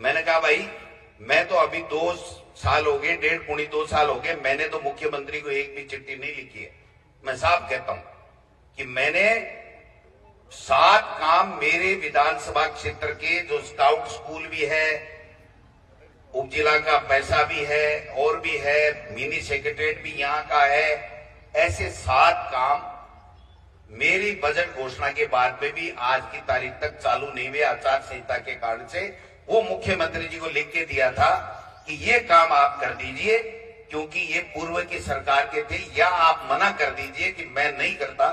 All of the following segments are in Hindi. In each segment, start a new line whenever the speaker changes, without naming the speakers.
मैंने कहा भाई मैं तो अभी 2 साल हो गए, 1.5 साल हो गए, मैंने तो मुख्यमंत्री को एक भी चिट्ठी नहीं लिखी है। मैं साफ कहता हूं कि मैंने 7 काम मेरे विधानसभा क्षेत्र के, जो स्काउट स्कूल भी है, उपजिला का पैसा भी है और भी है, मिनी सेक्रेटरीट भी यहां का है, ऐसे 7 काम मेरी बजट घोषणा के बाद में भी आज की तारीख तक चालू नहीं हुए आचार संहिता के कारण से। वो मुख्यमंत्री जी को लिख के दिया था कि ये काम आप कर दीजिए क्योंकि ये पूर्व की सरकार के थे, या आप मना कर दीजिए कि मैं नहीं करता,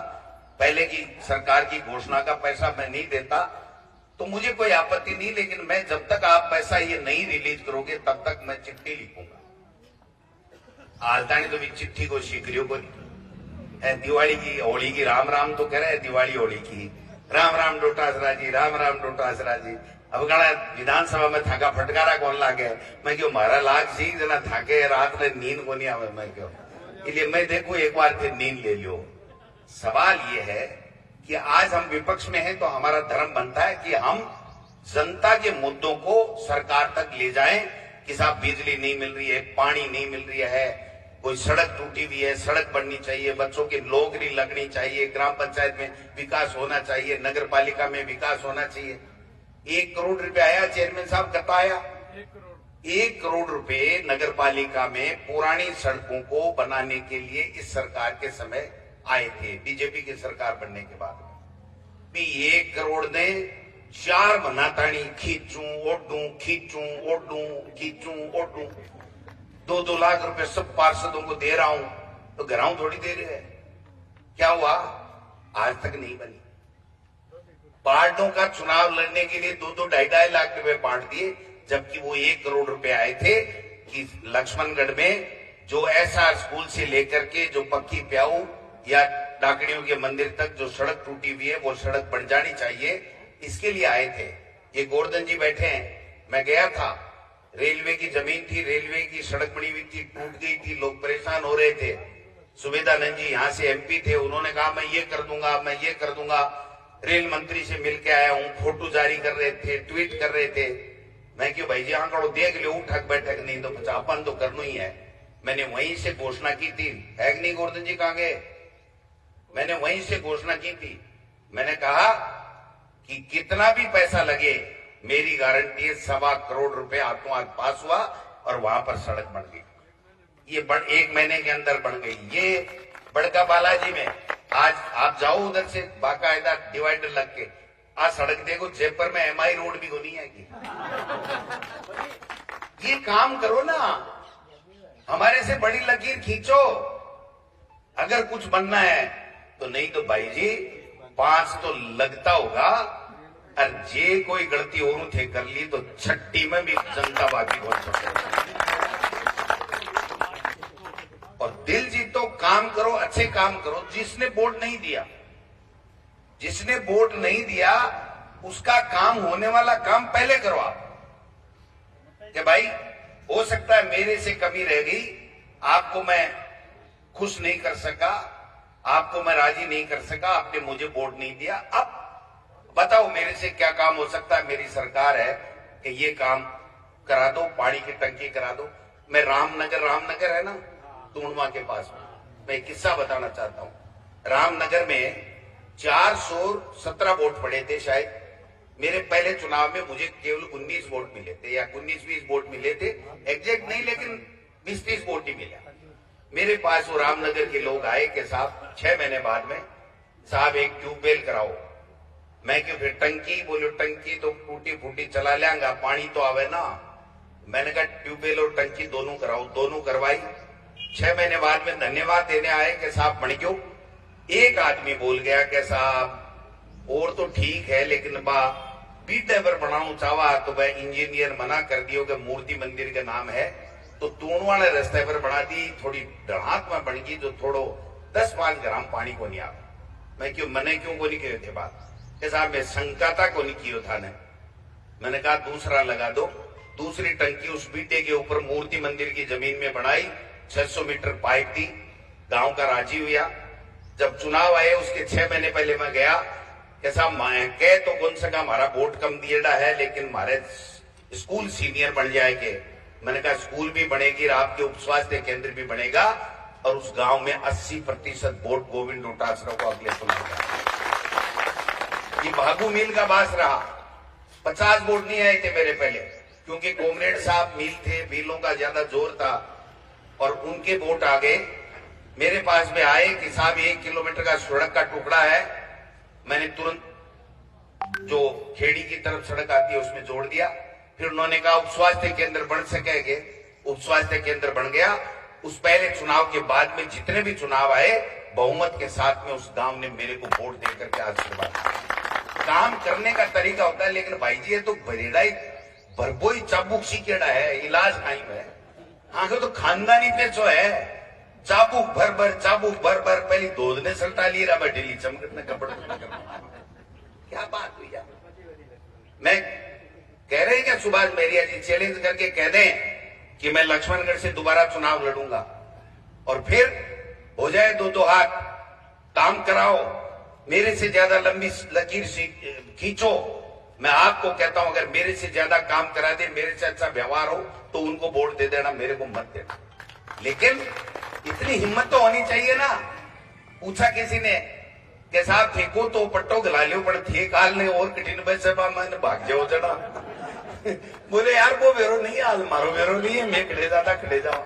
पहले की सरकार की घोषणा का पैसा मैं नहीं देता, तो मुझे कोई आपत्ति नहीं, लेकिन मैं जब तक आप पैसा ये नहीं रिलीज करोगे तब तक मैं चिट्ठी लिखूंगा। आजदानी तो भी चिट्ठी को स्वीक्रियो को दिवाली की होली की राम राम तो कह रहे हैं, दिवाली होली की राम राम डोटासरा जी, राम राम डोटासरा जी। अब कहा विधानसभा में थाका फटकारा कौन लागे, मैं क्यों मारा लाग सी जना थाके रात में नींद को नहीं आवे, मैं क्यों, इसलिए मैं देखो एक बार फिर नींद ले लो। सवाल ये है कि आज हम विपक्ष में हैं तो हमारा धर्म बनता है कि हम जनता के मुद्दों को सरकार तक ले जाएं कि साहब बिजली नहीं मिल रही है, पानी नहीं मिल रही है, कोई सड़क टूटी हुई है, सड़क बननी चाहिए, बच्चों की नौकरी लगनी चाहिए, ग्राम पंचायत में विकास होना चाहिए, नगर पालिका में विकास होना चाहिए। 1 करोड़ रुपए आया चेयरमैन साहब, कब आया? 1 करोड़ रुपए नगर पालिका में पुरानी सड़कों को बनाने के लिए इस सरकार के समय आए थे, बीजेपी की सरकार बनने के बाद भी 1 करोड़ ने 4 मनातानी खींचू ओडू, खींचू ओडू, खींचू ओडू, 2-2 लाख रुपए सब पार्षदों को दे रहा हूं, तो घराऊ थोड़ी दे रहे हैं। क्या हुआ? आज तक नहीं बनी। पार्टियों का चुनाव लड़ने के लिए 2-2, 2.5 लाख रुपए बांट दिए, जबकि वो 1 करोड़ रुपए आए थे कि लक्ष्मणगढ़ में जो एसआर स्कूल से लेकर के जो पक्की प्याऊ या डाकड़ियों के मंदिर तक जो सड़क टूटी हुई है वो सड़क बन जानी चाहिए, इसके लिए आए थे। ये गोवर्धन जी बैठे हैं, मैं गया था, रेलवे की जमीन थी, रेलवे की सड़क बनी हुई थी, टूट गई थी, लोग परेशान हो रहे थे। सुबेदानंद जी यहाँ से एमपी थे, उन्होंने कहा मैं ये कर दूंगा, मैं ये कर दूंगा। रेल मंत्री से मिलके आया हूँ, फोटो जारी कर रहे थे, ट्वीट कर रहे थे। मैं क्यों भाई जी आंकड़ो देख लो, उठक बैठक नहीं तो पचापन तो करना ही है। मैंने वहीं से घोषणा की थी, है कि नहीं गोवर्धन जी कहाँ गए? मैंने वहीं से घोषणा की थी। मैंने कहा कि कितना भी पैसा लगे, मेरी गारंटी है 1.25 करोड़ रुपए हाथों हाथ पास हुआ और वहां पर सड़क बन गई। ये 1 महीने के अंदर बन गई। ये बड़का बालाजी में आज आप जाओ उधर से बाकायदा डिवाइडर लग के, आज सड़क देखो, जयपुर में एमआई रोड भी नहीं है कि ये काम करो ना, हमारे से बड़ी लकीर खींचो अगर कुछ बनना है तो। नहीं तो भाई जी 5 तो लगता होगा, और जे कोई गलती और थे कर ली तो 6ठी में भी जनता बाकी हो सकती। और दिल जीतो, काम करो, अच्छे काम करो। जिसने वोट नहीं दिया, जिसने वोट नहीं दिया उसका काम होने वाला काम पहले करो आप, कि भाई हो सकता है मेरे से कमी रह गई, आपको मैं खुश नहीं कर सका, आपको मैं राजी नहीं कर सका, आपने मुझे वोट नहीं दिया, अब बताओ मेरे से क्या काम हो सकता है। मेरी सरकार है कि ये काम करा दो, पानी की टंकी करा दो। मैं रामनगर है ना टूणवा के पास में, मैं एक किस्सा बताना चाहता हूं। रामनगर में 417 वोट पड़े थे शायद, मेरे पहले चुनाव में मुझे केवल 19 वोट मिले थे, या 19-20 वोट मिले थे, एग्जैक्ट नहीं लेकिन 20-30 वोट ही मिला। मेरे पास वो रामनगर के लोग आए कि साहब 6 महीने बाद में साहब एक ट्यूबवेल कराओ। मैं क्यों फिर टंकी, बोलो टंकी तो टूटी फूटी चला लेंगा, पानी तो आवे ना। मैंने कहा ट्यूबवेल और टंकी दोनों कराओ, दोनों करवाई। 6 महीने बाद में धन्यवाद देने आए कि साहब बन क्यों। एक आदमी बोल गया कि साहब और तो ठीक है लेकिन बा बीटे पर बनाना चाहवा तो वह इंजीनियर मना कर दियो कि मूर्ति मंदिर का नाम है, तो तूण वाले रास्ते पर बना दी, थोड़ी डहात में बन गई जो थोड़ो 10-5 ग्राम पानी को नहीं आवे। मैं क्यों मने क्यों को नहीं कहे थे बात के साहब, मैं शंकाता को नहीं किया था ने। मैंने कहा दूसरा लगा दो। दूसरी टंकी उस बीटे के ऊपर मूर्ति मंदिर की जमीन में बनाई, 600 मीटर पाइप दी, गांव का राजी हुआ। जब चुनाव आए उसके 6 महीने पहले मैं गया, कैसा कह तो कौन सका हमारा वोट कम दिएड़ा है लेकिन हमारे स्कूल सीनियर बन जाएंगे। मैंने कहा स्कूल भी बनेगी, आपके उप स्वास्थ्य केंद्र भी बनेगा और उस गांव में 80% वोट गोविंद डोटासरा को अगले चुनाव में। ये भागू मील का बास रहा, 50 वोट नहीं आए थे मेरे पहले, क्योंकि कॉमरेड साहब मील थे, मीलों का ज्यादा जोर था और उनके वोट आ गए। मेरे पास में आए कि साहब 1 किलोमीटर का सड़क का टुकड़ा है, मैंने तुरंत जो खेड़ी की तरफ सड़क आती है उसमें जोड़ दिया। फिर उन्होंने कहा उप स्वास्थ्य केंद्र बन सकेंगे, उप स्वास्थ्य केंद्र बन गया। उस पहले चुनाव के बाद में जितने भी चुनाव आए बहुमत के साथ में उस गांव ने मेरे को वोट देकर के आशीर्वाद दिया। काम करने का तरीका होता है, लेकिन भाई जी ये तो बरेड़ा ही भरपोई चाबुक सी केड़ा है, इलाज नहीं है। आगे तो खानदानी पेचो है, चाबुक भर भर पहली दूध ने सल्टा लिया बैठेली चमकट ने कपड़ क्या बात हुई यार। मैं कह रहे क्या सुभाष मेरिया जी चैलेंज करके कह दें कि मैं लक्ष्मणगढ़ से दोबारा चुनाव लड़ूंगा और फिर हो जाए दो हाथ, काम कराओ, मेरे से ज्यादा लंबी लकीर खींचो। मैं आपको कहता हूं अगर मेरे से ज्यादा काम करा दे, मेरे से अच्छा व्यवहार हो तो उनको वोट दे देना, मेरे को मत देना। लेकिन इतनी हिम्मत तो होनी चाहिए ना। पूछा किसी ने कि साहब फेंको तो पट्टो गला लियो, पर थे काल ने और कठिन मैंने भाग जाओ जना। बोले यार वो बेरो नहीं, आज मारो बेरो नहीं है, मैं खड़े जाता खड़े जाओ।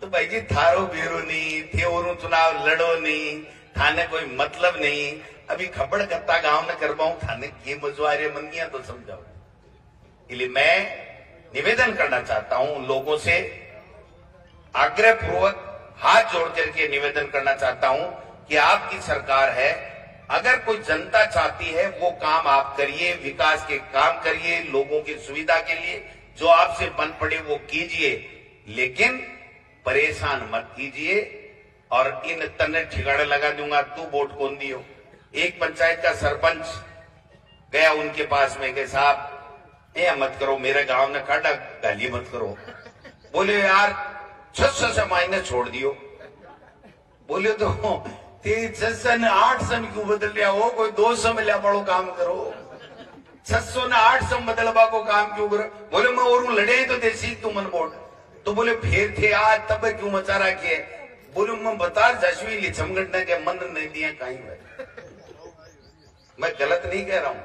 तो भाई जी थारो बेरो नहीं थे और चुनाव लड़ो नहीं, थाने कोई मतलब नहीं। अभी खबड़ करता गांव में कर पाऊं, थाने के मजुआरे मंदियां तो समझाओ। इसलिए मैं निवेदन करना चाहता हूं उन लोगों से, आग्रह पूर्वक हाथ जोड़ करके निवेदन करना चाहता हूं कि आपकी सरकार है, अगर कोई जनता चाहती है वो काम आप करिए, विकास के काम करिए, लोगों की सुविधा के लिए जो आपसे बन पड़े वो कीजिए, लेकिन परेशान मत कीजिए। और इन तन्ने ठिकाने लगा दूंगा तू वोट कौन दियो। एक पंचायत का सरपंच गया उनके पास में कि साहब ये मत करो, मेरे गांव में काटा गाली मत करो। बोले यार 600 से मायने छोड़ दियो। बोले तो 600 ने 800 में क्यों बदल लिया हो, कोई 200 में लिया पड़ो काम करो, 600 ने 800 में बदलवा को काम क्यों करो। बोले मैं और लड़े तो देसी तू मन वोट। तो बोले फिर थे आज तब क्यों मचा रखे। बोले मैं बता जशवी चमगटने के मन नहीं दिया कहीं है। मैं गलत नहीं कह रहा हूं,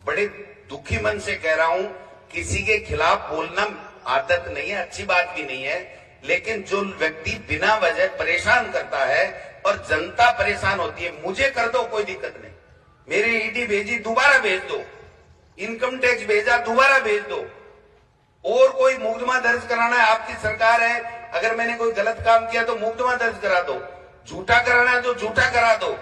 बड़े दुखी मन से कह रहा हूं। किसी के खिलाफ बोलना आदत नहीं है, अच्छी बात भी नहीं है, लेकिन जो व्यक्ति बिना वजह परेशान करता है और जनता परेशान होती है, मुझे कर दो कोई दिक्कत नहीं, मेरी ईडी भेजी दोबारा भेज दो, इनकम टैक्स भेजा दोबारा भेज दो, और कोई मुकदमा दर्ज कराना है आपकी सरकार है, अगर मैंने कोई गलत काम किया तो मुकदमा दर्ज करा दो, झूठा कराना है तो झूठा करा दो,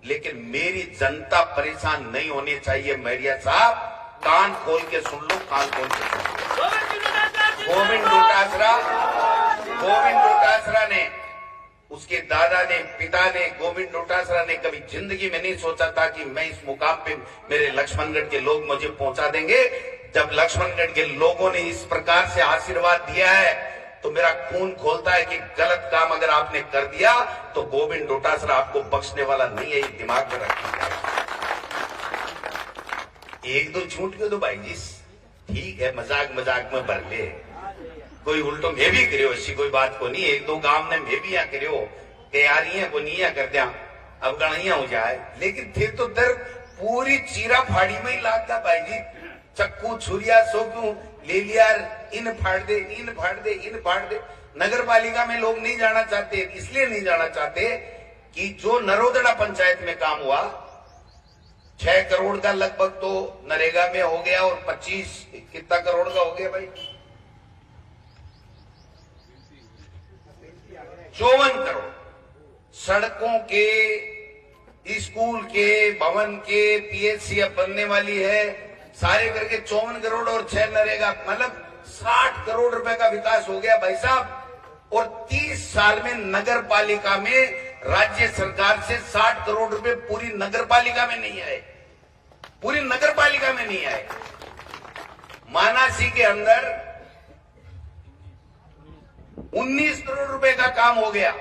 लेकिन मेरी जनता परेशान नहीं होनी चाहिए। मेरिया साहब कान खोल के सुन लो, कान खोल के सुन लो। गोविंद डोटासरा ने, उसके दादा ने, पिता ने, गोविंद डोटासरा ने कभी जिंदगी में नहीं सोचा था कि मैं इस मुकाम पे मेरे लक्ष्मणगढ़ के लोग मुझे पहुंचा देंगे। जब लक्ष्मणगढ़ के लोगों ने इस प्रकार से आशीर्वाद दिया है तो मेरा खून खोलता है कि गलत काम अगर आपने कर दिया तो गोविंद डोटासरा आपको बख्शने वाला नहीं है, ये दिमाग में रखिए। एक दो झूठ के तो भाई जी ठीक है, मजाक मजाक में भर ले, कोई उल्टो मैं भी करियो, ऐसी कोई बात को नहीं। एक दो गांव ने मैं भी यहाँ करियो कि यार ये को नहीं कर दिया, अब गणिया हो जाए, लेकिन फिर तो दर पूरी चीरा फाड़ी में ही लागता भाई जी। चक्कू छुरिया सो क्यों ले लिया, इन फाड़ दे, इन फाड़ दे, इन फाड़ दे। नगर पालिका में लोग नहीं जाना चाहते, इसलिए नहीं जाना चाहते कि जो नरोदड़ा पंचायत में काम हुआ 6 करोड़ का लगभग तो नरेगा में हो गया, और 25 कितना करोड़ का हो गया भाई, 54 करोड़ सड़कों के, स्कूल के, भवन के, पीएचसी अब बनने वाली है, सारे करके 54 करोड़ और 6 नरेगा, मतलब 60 करोड़ रुपए का विकास हो गया भाई साहब। और 30 साल में नगर पालिका में राज्य सरकार से 60 करोड़ रुपए पूरी नगर पालिका में नहीं आए, पूरी नगर पालिका में नहीं आए। मानासी के अंदर 19 करोड़ रुपए का काम हो गया,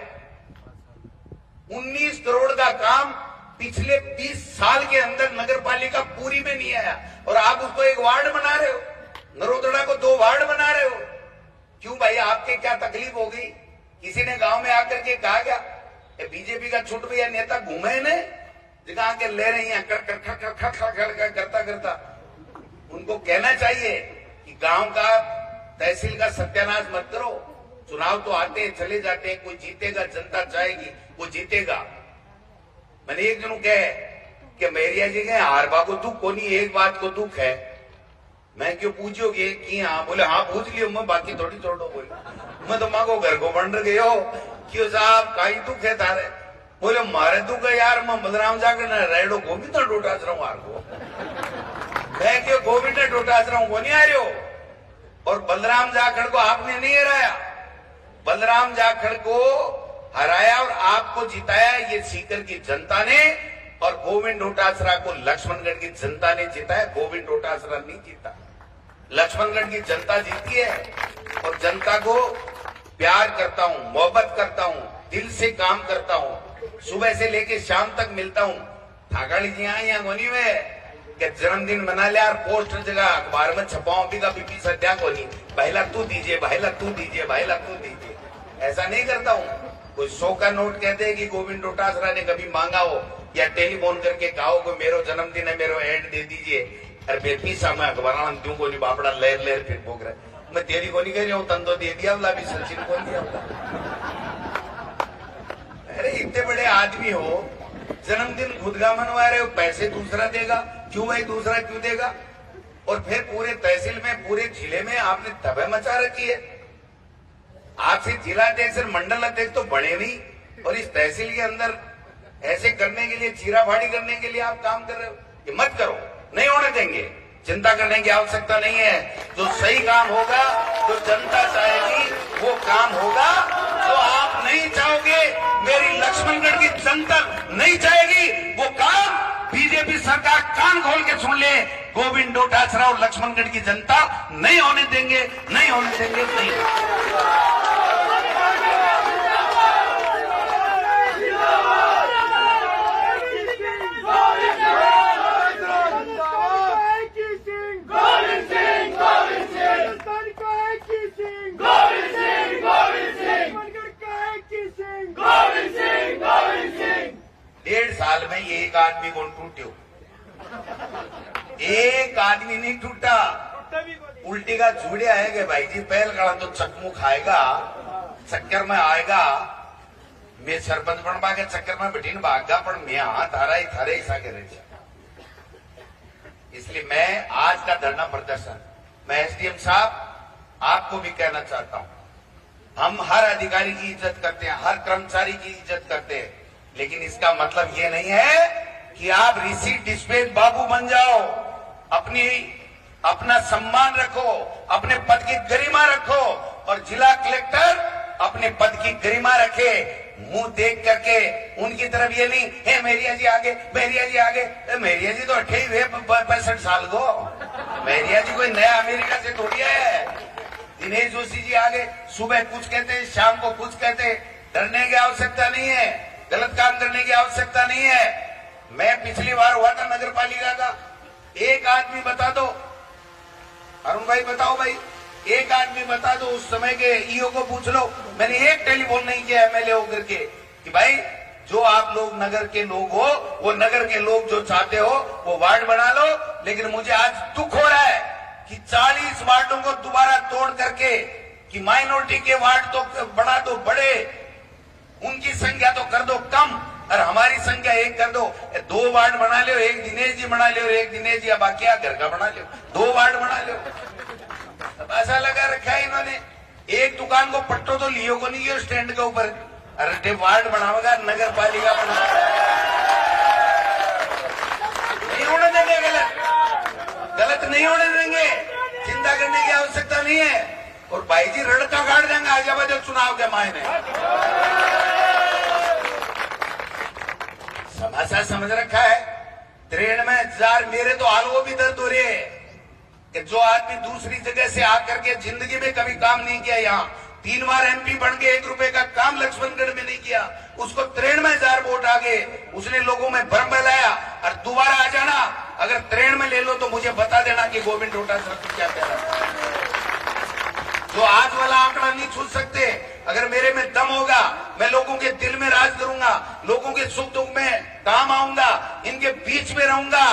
19 करोड़ का काम पिछले 20 साल के अंदर नगर पालिका पूरी में नहीं आया, और आप उसको एक वार्ड बना रहे हो। नरोदड़ा को 2 वार्ड बना रहे हो। क्यों भाई, आपके क्या तकलीफ हो गई? किसी ने गांव में आकर के कहा क्या बीजेपी का छुट भैया नेता घूमे ने जगह के ले रही हैं करता करता? उनको कहना चाहिए कि गांव का तहसील का सत्यानाश मत करो। चुनाव तो आते हैं चले जाते हैं, कोई जीतेगा, जनता चाहेगी वो जीतेगा। मैंने एक दिन कहे कि मेरिया जी के हारबा को दुख को नहीं, एक बात को दुख है। मैं क्यों पूछोगे कि हाँ? बोले हाँ पूछ लियो, मैं बाकी थोड़ी छोड़ो। बोले मैं तो माँ को घर को बन गए हो क्यों साहब, का ही दुख है तारे? बोले मारे दुख है यार, मैं बलराम जाकर रेडो गोविंद डोटा रहा हूँ। हार को मैं क्यों गोविंद डोटा रहा हूँ, वो नहीं आ रहे हो। और बलराम जाखड़ को आपने नहीं हराया, बलराम जाखड़ को हराया और आपको जिताया ये सीकर की जनता ने, और गोविंद डोटासरा को लक्ष्मणगढ़ की जनता ने जिताया। गोविंद डोटासरा नहीं जीता, लक्ष्मणगढ़ की जनता जीती है। और जनता को प्यार करता हूं, मोहब्बत करता हूं, दिल से काम करता हूं, सुबह से लेके शाम तक मिलता हूं। थाकाली जी यहाँ गोनी में कि जन्मदिन मना लिया और पोस्टर जगह अखबार में छपाओ भी का बीपी सद्या को नहीं, पहला तू दीजिए, पहला तू दीजिए, पहला तू दीजिए, ऐसा नहीं करता हूं। कोई 100 का नोट कहते हैं कि गोविंद डोटासरा ने कभी मांगा हो या टेलीफोन करके कहा हो कि मेरो जन्मदिन है, मेरो एड दे दीजिए। अरे बेपीसा मैं अखबार क्यों को नहीं बापड़ा लहर लहर फिर भोग रहा है। मैं तेरी को नहीं कह रही हूँ, तन तो दे दिया बोला, अभी सचिन को नहीं दिया। अरे इतने बड़े आदमी हो, जन्मदिन खुद का मनवा रहे हो, पैसे दूसरा देगा क्यों भाई? दूसरा क्यों देगा? और फिर पूरे तहसील में, पूरे जिले में आपने तबाही मचा रखी है। आपसे जिला अध्यक्ष और मंडल अध्यक्ष तो बने नहीं, और इस तहसील के अंदर ऐसे करने के लिए, चीराफाड़ी करने के लिए आप काम कर रहे हो। ये मत करो, नहीं होने देंगे। चिंता करने की आवश्यकता नहीं है। जो सही काम होगा, जो जनता चाहेगी वो काम होगा। जो आप नहीं चाहोगे, मेरी लक्ष्मणगढ़ की जनता नहीं चाहेगी वो काम, बीजेपी सरकार कान खोल के सुन ले, गोविंद डोटासरा और लक्ष्मणगढ़ की जनता नहीं होने देंगे, नहीं होने देंगे, नहीं। डेढ़ साल में ये एक आदमी कौन टूटे? एक आदमी नहीं टूटा। उल्टी का झूड़े आएगा भाई जी, पहल कड़ा तो चकमू खाएगा, चक्कर में आएगा। मैं सरपंच बनवा के चक्कर में बैठी भागा, पर मैं हाथ आ रहा ही थारे ऐसा करे। इसलिए मैं आज का धरना प्रदर्शन, मैं एसडीएम साहब आपको भी कहना चाहता हूं, हम हर अधिकारी की इज्जत करते हैं, हर कर्मचारी की इज्जत करते हैं, लेकिन इसका मतलब ये नहीं है कि आप रिसीट डिस्पैच बाबू बन जाओ। अपना सम्मान रखो, अपने पद की गरिमा रखो, और जिला कलेक्टर अपने पद की गरिमा रखे। मुंह देख करके उनकी तरफ ये नहीं है मेरिया जी आगे, मेरिया जी आगे। मेरिया जी तो 68-65 साल को, मेरिया जी कोई नया अमेरिका से थोड़ी है। दिनेश जोशी जी आगे सुबह कुछ कहते, शाम को कुछ कहते। डरने की आवश्यकता नहीं है, गलत काम करने की आवश्यकता नहीं है। मैं पिछली बार हुआ था नगर पालिका का, एक आदमी बता दो, अरुण भाई बताओ भाई, एक आदमी बता दो, उस समय के ईओ को पूछ लो। मैंने एक टेलीफोन नहीं किया एमएलए होकर के कि भाई जो आप लोग नगर के लोग हो, वो नगर के लोग जो चाहते हो वो वार्ड बना लो। लेकिन मुझे आज दुख हो रहा है कि 40 वार्डों को दोबारा तोड़ करके कि माइनॉरिटी के वार्ड तो बढ़ा दो बड़े, उनकी संख्या तो कर दो कम, और हमारी संख्या एक कर दो। 2 वार्ड बना लो, एक दिनेश जी बना लो, एक दिनेश जी अब क्या घर का बना लो, 2 वार्ड बना लो। अब ऐसा लगा रखा है इन्होंने, एक दुकान को पट्टो तो लियो को नहीं, स्टैंड के ऊपर। अरे वार्ड बनावेगा, नगर पालिका बना, नहीं होने देंगे, गलत नहीं होने देंगे। चिंता करने की आवश्यकता नहीं है। और भाई जी रड़का काट देंगे आजाबाद चुनाव के मायने। समस्या समझ रखा है। 93,000 मेरे तो हाल वो भी दर्द हो रहे हैं कि जो आदमी दूसरी जगह से आकर के जिंदगी में कभी काम नहीं किया, यहाँ 3 बार MP बन के 1 रुपए का काम लक्ष्मणगढ़ में नहीं किया, उसको 93,000 वोट आ गए, उसने लोगों में भ्रम फैलाया। और दोबारा आ जाना, अगर 93 में ले लो तो मुझे बता देना कि गोविंद डोटासरा को क्या कह रहा है। जो आज वाला आंकड़ा नहीं छू सकते, अगर मेरे में दम होगा, मैं लोगों के दिल में राज करूंगा, लोगों के सुख दुख में काम आऊंगा, इनके बीच में रहूंगा,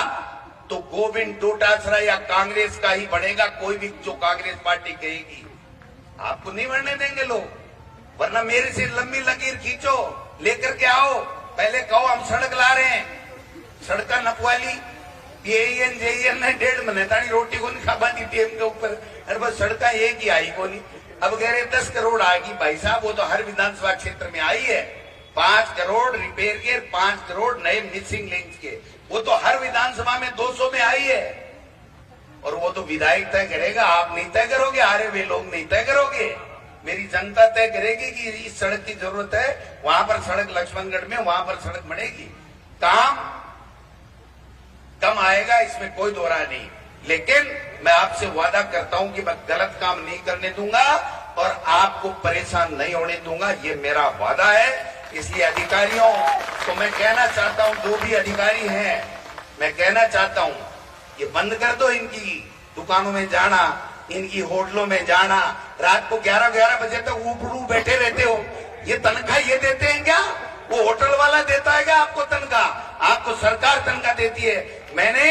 तो गोविंद डोटासरा या कांग्रेस का ही बनेगा। कोई भी जो कांग्रेस पार्टी कहेगी आपको नहीं बढ़ने देंगे लोग, वरना मेरे से लंबी लकीर खींचो, लेकर के आओ। पहले कहो हम सड़क ला रहे हैं, सड़क नपवाली PAN JEN ने 1.5 महीने तानी रोटी को नहीं खा पाती टीएम के ऊपर, अरे बस सड़क एक ही आई को नहीं। अब कह रहे 10 करोड़ आएगी, भाई साहब वो तो हर विधानसभा क्षेत्र में आई है। 5 करोड़ रिपेयर के, 5 करोड़ नए मिसिंग लिंक्स के, वो तो हर विधानसभा में 200 में आई है। और वो तो विधायक तय करेगा, आप नहीं तय करोगे, हारे वे लोग नहीं तय करोगे, मेरी जनता तय करेगी कि इस सड़क की जरूरत है, वहां पर सड़क लक्ष्मणगढ़ में वहां पर सड़क बनेगी। काम कम आएगा, इसमें कोई दो राय नहीं, लेकिन मैं आपसे वादा करता हूं कि मैं गलत काम नहीं करने दूंगा और आपको परेशान नहीं होने दूंगा, ये मेरा वादा है। इसलिए अधिकारियों को मैं कहना चाहता हूं, जो भी अधिकारी हैं, मैं कहना चाहता हूं ये बंद कर दो, इनकी दुकानों में जाना, इनकी होटलों में जाना, रात को 11 बजे तक ऊपरू बैठे रहते हो। ये तनख्वाह ये देते हैं क्या? वो होटल वाला देता है क्या आपको तनख्वाह? आपको सरकार तनख्वाह देती है। मैंने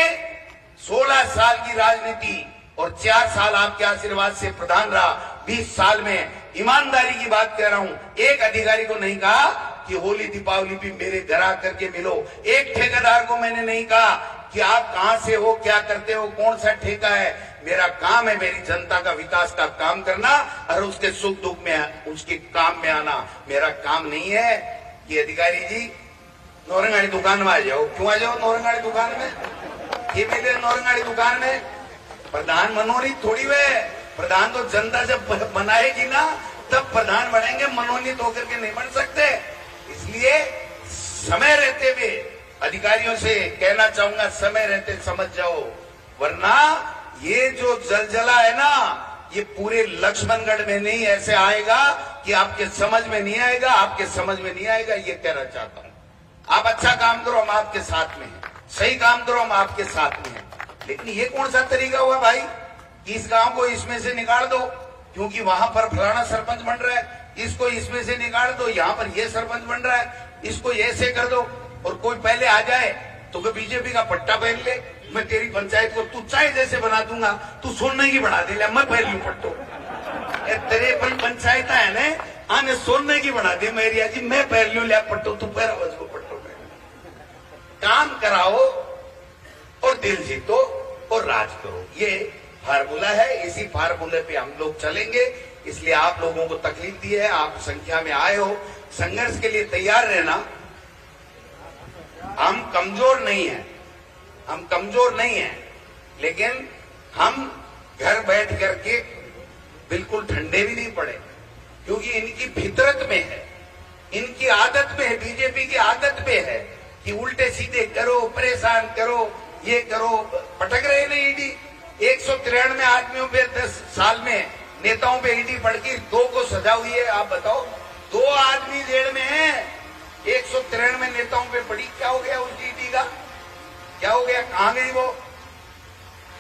16 साल की राजनीति और 4 साल आपके आशीर्वाद से प्रधान रहा, 20 साल में ईमानदारी की बात कह रहा हूं, एक अधिकारी को नहीं कहा कि होली दीपावली भी मेरे घर आकर के मिलो। एक ठेकेदार को मैंने नहीं कहा कि आप कहां से हो, क्या करते हो, कौन सा ठेका है। मेरा काम है मेरी जनता का विकास का काम करना और उसके सुख दुख में उसके काम में आना। मेरा काम नहीं है कि अधिकारी जी नौरंगाड़ी दुकान में आ जाओ। क्यों आ जाओ नौरंगाड़ी दुकान में? ये मिले नौरंगाड़ी दुकान में प्रधान मनोनीत थोड़ी वे, प्रधान तो जनता जब बनाएगी ना तब प्रधान बनेंगे, मनोनीत होकर के नहीं बन सकते। इसलिए समय रहते हुए अधिकारियों से कहना चाहूंगा, समय रहते समझ जाओ, वरना ये जो जलजला है ना, ये पूरे लक्ष्मणगढ़ में नहीं ऐसे आएगा कि आपके समझ में नहीं आएगा, आपके समझ में नहीं आएगा। ये कहना चाहता हूं, आप अच्छा काम करो, हम आपके साथ में हैं, सही काम करो, हम आपके साथ में हैं। लेकिन ये कौन सा तरीका हुआ भाई कि इस गांव को इसमें से निकाल दो क्योंकि वहां पर फलाना सरपंच बन रहा है, इसको इसमें से निकाल दो, यहाँ पर ये सरपंच बन रहा है, इसको ऐसे कर दो। और कोई पहले आ जाए तो कोई बीजेपी का पट्टा पहन ले, मैं तेरी पंचायत को तू चाहे जैसे बना दूंगा, तू सोने की बना दे, मैं पहन लू पट्टो। तेरे पंचायत है ना, आने सोने की बना दे मेरी जी, मैं पहन लू लिया पट्टो, तू पैर को पट्टो पहन। काम कराओ और दिल जीतो और राज करो, ये फार्मूला है। इसी फार्मूले पे हम लोग चलेंगे। इसलिए आप लोगों को तकलीफ दी है, आप संख्या में आए हो, संघर्ष के लिए तैयार रहना। हम कमजोर नहीं हैं, हम कमजोर नहीं हैं, लेकिन हम घर बैठ करके बिल्कुल ठंडे भी नहीं पड़े, क्योंकि इनकी फितरत में है, इनकी आदत में है, बीजेपी की आदत में है कि उल्टे सीधे करो, परेशान करो, ये करो। पटक रहे ना ईडी, 193 आदमियों पे 10 साल में नेताओं पे ईडी पड़ गई, 2 को सजा हुई है। आप बताओ, 2 आदमी जेल में है, 193 नेताओं पे पड़ी। क्या हो गया उस ईडी का? क्या हो गया? कहां गई वो?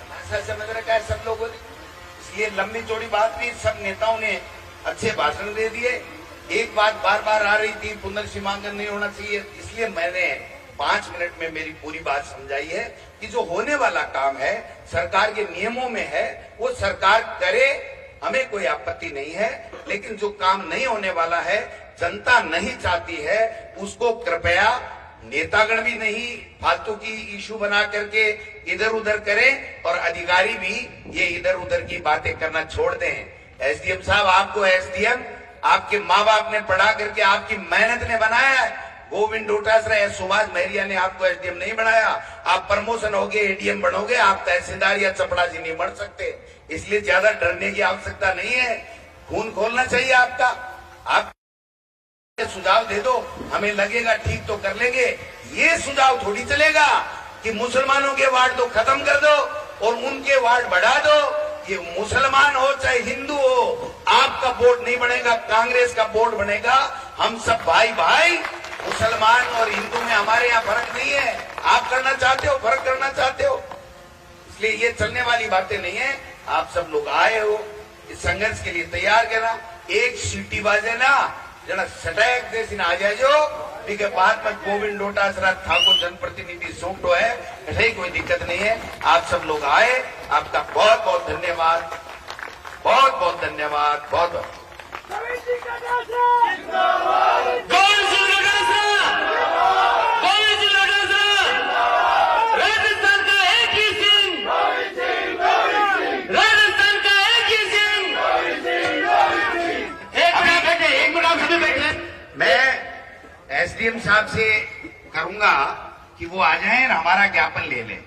तमाशा समझ रखा है सब लोगों ने। इसलिए लंबी चौड़ी बात भी सब नेताओं ने अच्छे भाषण दे दिए। एक बात बार बार आ रही थी, पुनर्सीमांकन नहीं होना चाहिए, इसलिए मैंने 5 मिनट में मेरी पूरी बात समझाई है कि जो होने वाला काम है सरकार के नियमों में है, वो सरकार करे, हमें कोई आपत्ति नहीं है। लेकिन जो काम नहीं होने वाला है, जनता नहीं चाहती है, उसको कृपया नेतागण भी नहीं फालतू की इशू बना करके इधर उधर करें और अधिकारी भी ये इधर उधर की बातें करना छोड़ दें। एसडीएम साहब, आपको एसडीएम आपके माँ बाप ने पढ़ा करके आपकी मेहनत ने बनाया है। गोविंद डोटासरा या सुभाष महरिया ने आपको एसडीएम नहीं बनाया। आप प्रमोशन होगे, एडीएम बनोगे, आप तहसीलदार या चपड़ासी नहीं बन सकते। इसलिए ज्यादा डरने की आवश्यकता नहीं है, खून खोलना चाहिए आपका। आप सुझाव दे दो, हमें लगेगा ठीक तो कर लेंगे। ये सुझाव थोड़ी चलेगा कि मुसलमानों के वार्ड तो खत्म कर दो और उनके वार्ड बढ़ा दो। ये मुसलमान हो चाहे हिंदू हो, आपका बोर्ड नहीं बनेगा, कांग्रेस का बोर्ड बनेगा। हम सब भाई भाई, मुसलमान और हिंदू में हमारे यहाँ फर्क नहीं है। आप करना चाहते हो, फर्क करना चाहते हो, इसलिए ये चलने वाली बातें नहीं है। आप सब लोग आए हो, इस संघर्ष के लिए तैयार करना। एक सीटी बाजे ना जना सटैक देसी आ जाए ठीक है। बाद में गोविंद डोटासरा ठाकुर जनप्रतिनिधि सोंगटो है, ऐसे कोई दिक्कत नहीं है। आप सब लोग आए, आपका बहुत बहुत धन्यवाद, बहुत बहुत धन्यवाद, बहुत बहुत।
राजस्थान का एक ही सिंह, राजस्थान का एक ही सिंह। एक मिनट आप सभी बैठे।
मैं एसडीएम साहब से करूंगा कि वो आ जाएं और हमारा ज्ञापन ले लें।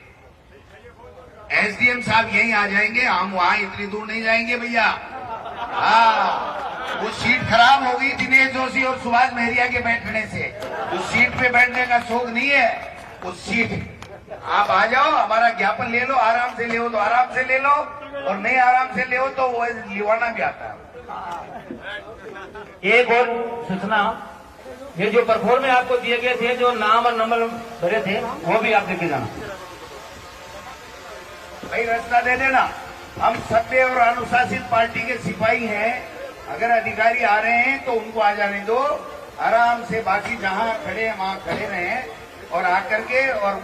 एसडीएम साहब यहीं आ जाएंगे, हम वहां इतनी दूर नहीं जाएंगे भैया। हाँ, वो सीट खराब हो गई दिनेश जोशी और सुभाष मेहरिया के बैठने से। उस सीट पे बैठने का शौक नहीं है। उस सीट आप आ जाओ, हमारा ज्ञापन ले लो, आराम से ले तो आराम से ले लो, और नहीं आराम से ले तो वो लिवाना भी आता है।
एक और सूचना, ये जो परफॉर्म में आपको दिए गए थे, जो नाम और नंबर भरे थे, वो भी आप लेके जाना।
भाई रास्ता दे देना। हम सभ्य और अनुशासित पार्टी के सिपाही हैं। अगर अधिकारी आ रहे हैं तो उनको आ जाने दो, आराम से। बाकी जहां खड़े हैं वहां खड़े रहें और आकर के और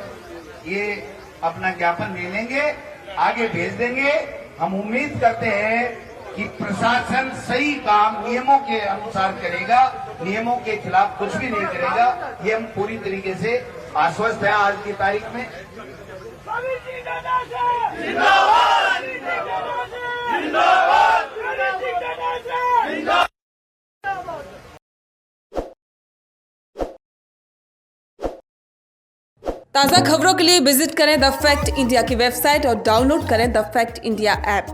ये अपना ज्ञापन ले लेंगे, आगे भेज देंगे। हम उम्मीद करते हैं कि प्रशासन सही काम नियमों के अनुसार करेगा, नियमों के खिलाफ कुछ भी नहीं करेगा। ये हम पूरी तरीके से आश्वस्त हैं आज की तारीख में।
ताज़ा खबरों के लिए विजिट करें द फैक्ट इंडिया की वेबसाइट और डाउनलोड करें द फैक्ट इंडिया ऐप।